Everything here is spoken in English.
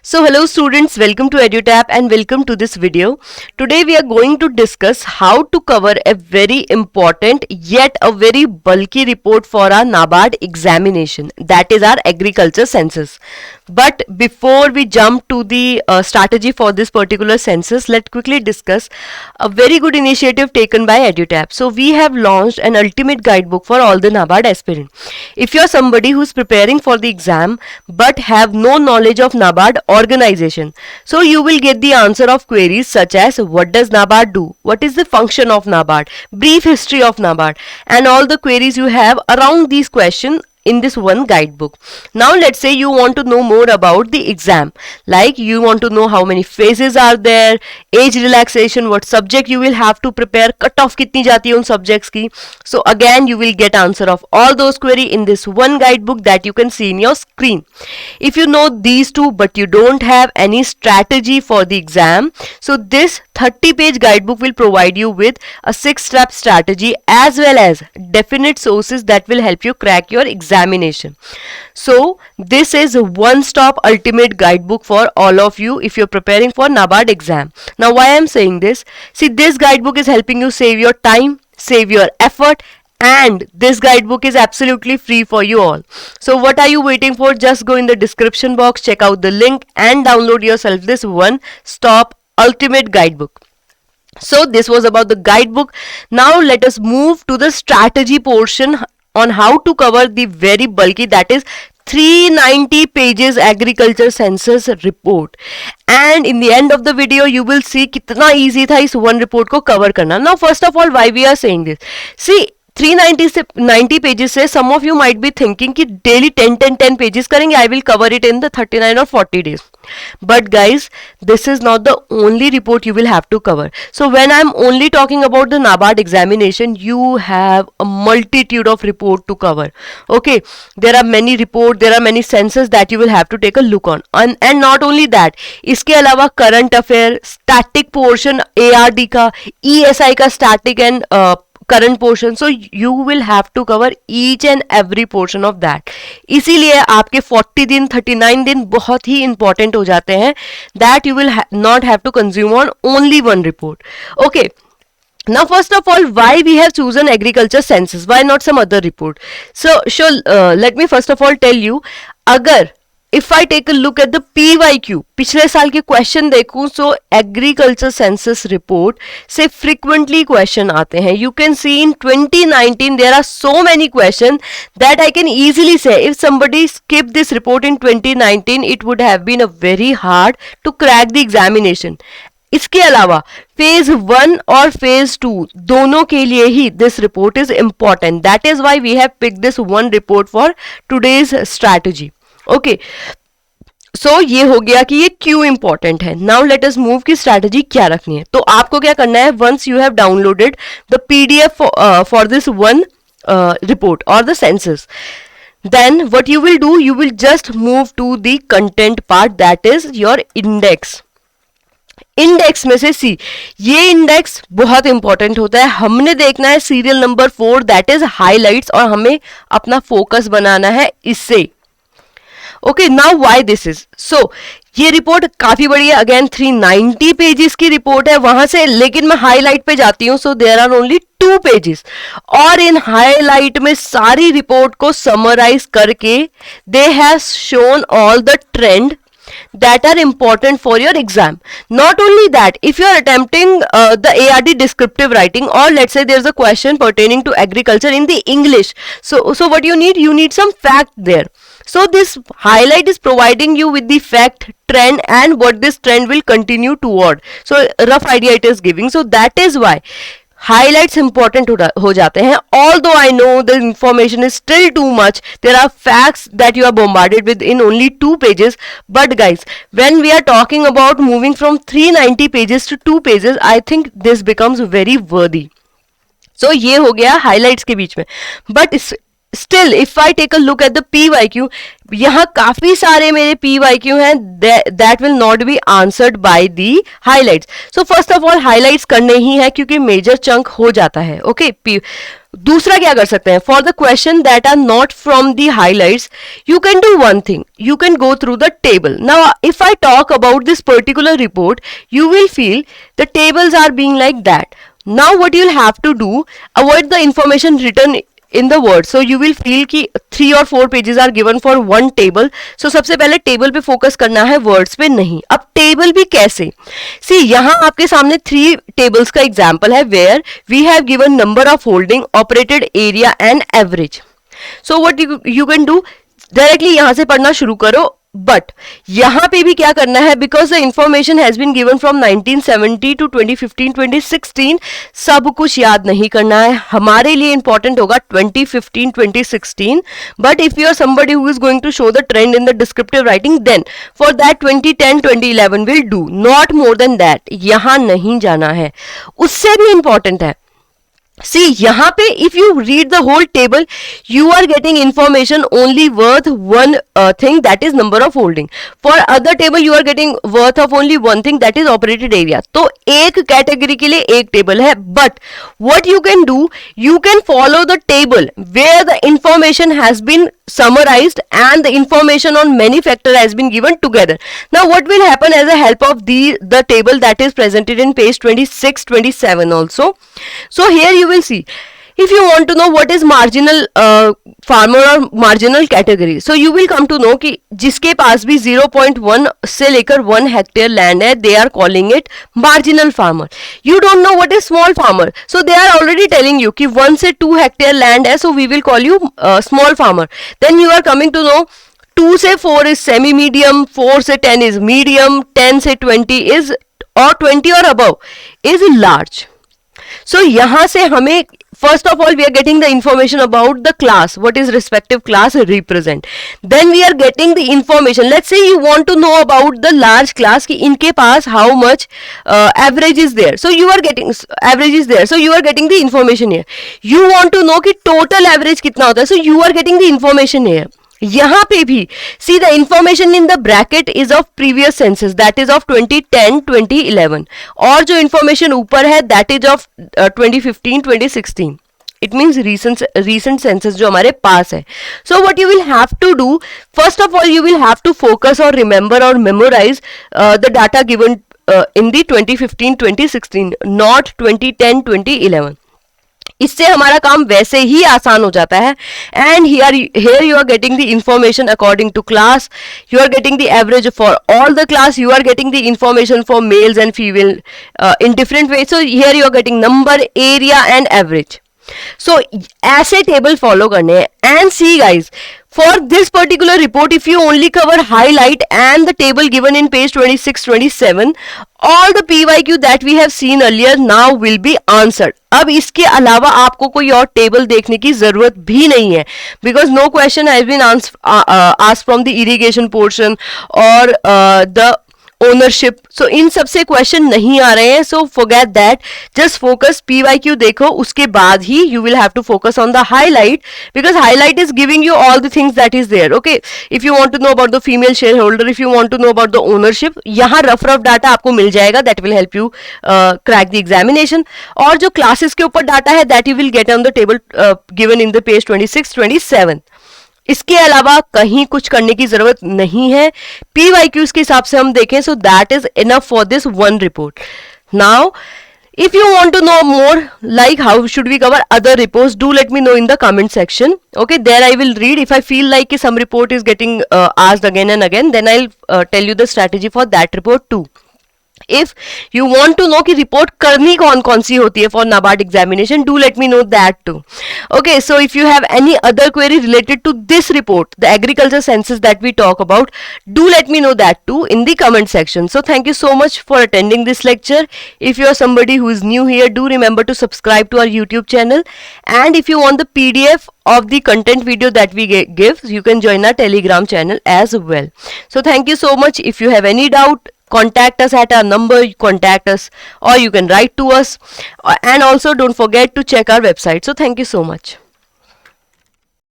So hello students, welcome to EduTap and welcome to this video. Today we are going to discuss how to cover a very important yet a very bulky report for our NABARD examination, that is our agriculture census. But before we jump to the strategy for this particular census, let's quickly discuss a very good initiative taken by EduTap. So we have launched an ultimate guidebook for all the NABARD aspirant. If you are somebody who is preparing for the exam but have no knowledge of NABARD organization, so you will get the answer of queries such as what does NABARD do, what is the function of NABARD, brief history of NABARD, and all the queries you have around these questions in this one guidebook. Now let's say you want to know more about the exam, like you want to know how many phases are there, age relaxation, what subject you will have to prepare, cut off kitni jati hai un subjects ki. So again you will get answer of all those query in this one guidebook that you can see in your screen. If you know these two but you don't have any strategy for the exam, so this 30-page guidebook will provide you with a 6-step strategy as well as definite sources that will help you crack your examination. So this is a one-stop ultimate guidebook for all of you if you're preparing for NABARD exam. Now why I'm saying this? See, this guidebook is helping you save your time, save your effort, and this guidebook is absolutely free for you all. So what are you waiting for? Just go in the description box, check out the link and download yourself this one-stop ultimate guidebook. So this was about the guidebook. Now let us move to the strategy portion on how to cover the very bulky, that is 390 pages agriculture census report. And in the end of the video you will see kitna easy tha is one report ko cover karna. Now first of all, why we are saying this? See, 390 से 90 pages से some of you might be thinking कि daily 10 pages करेंगे, I will cover it in the 39 और 40 days. But guys, this is not the only report you will have to cover. So when I am only talking about the NABARD examination, you have a multitude of report to cover. Okay, there are many report, there are many census that you will have to take a look on. And not only that, इसके अलावा current affair, static portion ARD का, ESI का static and current portion, so you will have to cover each and every portion of that. इसीलिए आपके 40 दिन 39 दिन बहुत ही important हो जाते हैं, that you will not have to consume on only one report. Okay, now first of all, why we have chosen agriculture census, why not some other report? So let me first of all tell you, अगर if I take a look at the PYQ, पिछले साल के question देखूं, so agriculture census report से frequently question आते हैं. You can see in 2019 there are so many questions that I can easily say if somebody skipped this report in 2019, it would have been a very hard to crack the examination. इसके अलावा phase 1 और phase 2 दोनों के लिए ही this report is important. That is why we have pick this one report for today's strategy. Okay, so ये हो गया कि ये क्यों इंपॉर्टेंट है. नाउ लेट अस मूव की स्ट्रैटेजी क्या रखनी है. तो आपको क्या करना है, once you have downloaded the PDF for this one report or the census, then what you will do, you will just move to the content part, that is your index. Index में से सी, ये index बहुत important होता है. हमने देखना है serial number 4, that is highlights, और हमें अपना फोकस बनाना है इससे. Okay, now why this is so, ये रिपोर्ट काफी बड़ी है. अगेन 390 पेजेस की रिपोर्ट है वहां से, लेकिन मैं हाईलाइट पे जाती हूँ. So there are only 2 pages, और इन हाईलाइट में सारी रिपोर्ट को समराइज करके they have shown all the trend that are important for your exam. Not only that, if you are attempting the ARD descriptive writing, or let's say there's a question pertaining to agriculture in the English, so what you need some fact there. So this highlight is providing you with the fact, trend, and what this trend will continue toward. So rough idea it is giving. So that is why highlights important हो जाते हैं. Although I know the information is still too much, there are facts that you are bombarded with in only 2 pages. But guys, when we are talking about moving from 390 pages to 2 pages, I think this becomes very worthy. So ये हो गया highlights के बीच में. But still if I take a look at the PYQ, यहाँ काफी सारे मेरे PYQ हैं that will not be answered by the highlights. So first of all highlights करने ही है क्योंकि major chunk हो जाता है. Okay, दूसरा क्या कर सकते हैं, for the question that are not from the highlights you can do one thing, you can go through the table. Now if I talk about this particular report, you will feel the tables are being like that. Now what you'll have to do, avoid the information written in the word. So you will feel कि 3 or 4 pages are given for one table. So सबसे पहले table पे focus करना है, words पे नहीं. अब table भी कैसे, सी यहाँ आपके सामने 3 टेबल्स का एग्जाम्पल है where we have given number of holding, operated area and average. So what you can do, directly यहां से पढ़ना शुरू करो. बट यहां पे भी क्या करना है, because the information has been given from 1970 to 2015 2016, सब कुछ याद नहीं करना है. हमारे लिए इंपॉर्टेंट होगा 2015 2016. But if you are somebody who is going to show the trend in the descriptive writing, then for that 2010 2011 will do, not more than that. यहां नहीं जाना है. उससे भी इंपॉर्टेंट है, see यहाँ पे if you read the whole table you are getting information only worth one thing, that is number of holding. For other table you are getting worth of only one thing, that is operated area. तो एक category के लिए एक table है. but what you can do, you can follow the table where the information has been summarized and the information on many factor has been given together. Now what will happen as a help of the table that is presented in page 26 27 also. So here you will see, if you want to know what is marginal farmer or marginal category, so you will come to know कि जिसके पास भी 0.1 से लेकर 1 hectare land है, they are calling it marginal farmer. You don't know what is small farmer, so they are already telling you कि 1 से 2 hectare land है, so we will call you small farmer. Then you are coming to know 2 से 4 is semi medium, 4 से 10 is medium, 10 से 20 is और 20 और above is large. So यहाँ से हमें first of all we are getting the information about the class, what is respective class represent. Then we are getting the information, let's say you want to know about the large class कि इनके पास how much average is there, so you are getting average is there, so you are getting the information here. You want to know कि total average कितना होता है, so you are getting the information here. यहाँ पे भी see the information in the bracket is of previous census, that is of 2010 2011, और जो information ऊपर है that is of 2015 2016. It means recent census जो हमारे पास है. So what you will have to do, first of all you will have to focus or remember or memorize the data given in the 2015 2016, not 2010 2011. इससे हमारा काम वैसे ही आसान हो जाता है. And here you are getting the information according to class, you are getting the average for all the class, you are getting the information for males and female in different ways. So here you are getting number, area and average. So ऐसे table follow करने हैं. And see guys, for this particular report if you only cover highlight and the table given in page 26 27, all the PYQ that we have seen earlier now will be answered. अब इसके अलावा आपको कोई और table देखने की जरूरत भी नहीं है, because no question has been asked from the irrigation portion or the ownership. So इन सबसे क्वेश्चन नहीं आ रहे हैं, so forget that. Just focus PYQ देखो, उसके बाद ही you will have to focus on the highlight, because highlight is giving you all the things that is there. Okay, if you want to know about the female shareholder, if you want to know about the ownership, यहाँ rough data आपको मिल जाएगा, that will help you crack the examination. और जो classes के ऊपर data है that you will get on the table given in the page 26 27. इसके अलावा कहीं कुछ करने की जरूरत नहीं है. PYQs के हिसाब से हम देखें, so that is enough for this one report. Now if you want to know more like how should we cover other reports, do let me know in the comment section. Okay, there I will read. If I feel like some report is getting asked again and again, then I'll tell you the strategy for that report too. If you want to know कि report करनी कौन कौन सी होती है for NABARD examination, do let me know that too. Okay, so if you have any other query related to this report, the agriculture census that we talk about, do let me know that too in the comment section. So thank you so much for attending this lecture. If you are somebody who is new here, do remember to subscribe to our YouTube channel. And if you want the PDF of the content video that we give, you can join our Telegram channel as well. So thank you so much. If you have any doubt, contact us at our number, contact us, or you can write to us. And also don't forget to check our website. So thank you so much.